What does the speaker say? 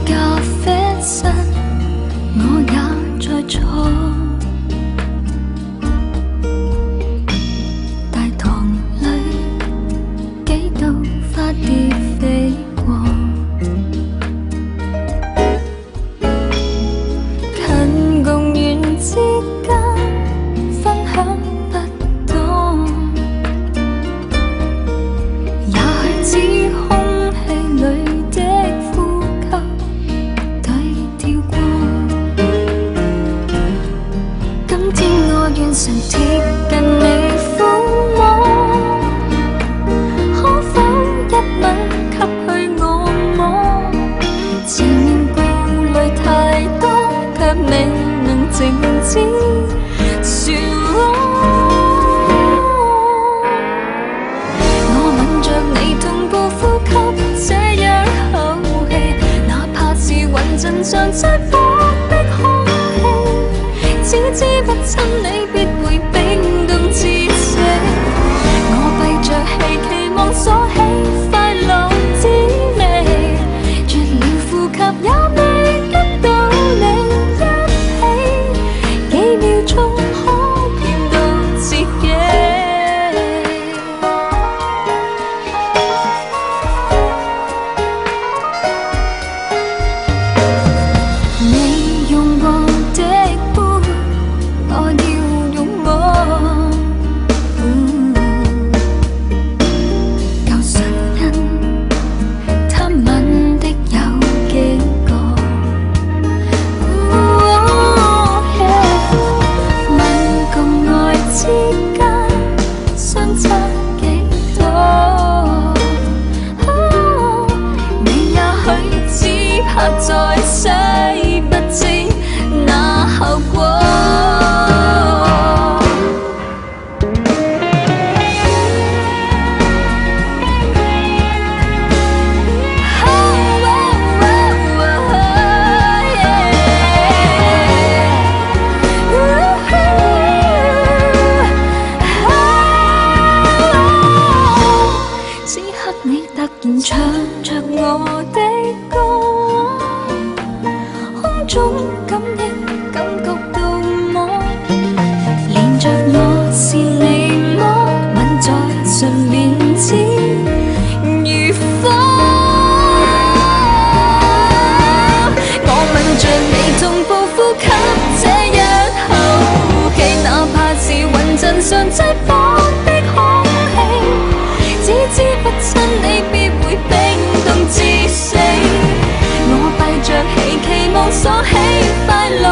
咖啡室，我也在坐。大堂裏幾道花蝶飛過，近共遠之間分享不多，也許只空氣裏的呼吸對調過。今天我願常貼近你撫摸，可否一吻給去我摸？前面顧慮太多，卻未能靜止漩渦。我吻着你同步呼吸這樣口氣，哪怕是雲陣上擠迫的空氣，只知不親你必會冰凍至死。我閉着氣期望鎖起快樂滋味，絕了呼吸也未得到你一起，幾秒鐘可騙到自己。你用過的杯，我要擁摸。舊唇印，他吻的有幾個？吻共愛之間相差幾多？你也許只怕在世不知那後果。此刻你突然唱着我的歌，空中感應感覺到麼？連着我是你麼？吻在唇邊似如火。我吻着你同步呼吸這樣後期，哪怕是雲陣上擠迫的空氣，只知不親你必會冰凍至死。我閉着氣期望鎖起快樂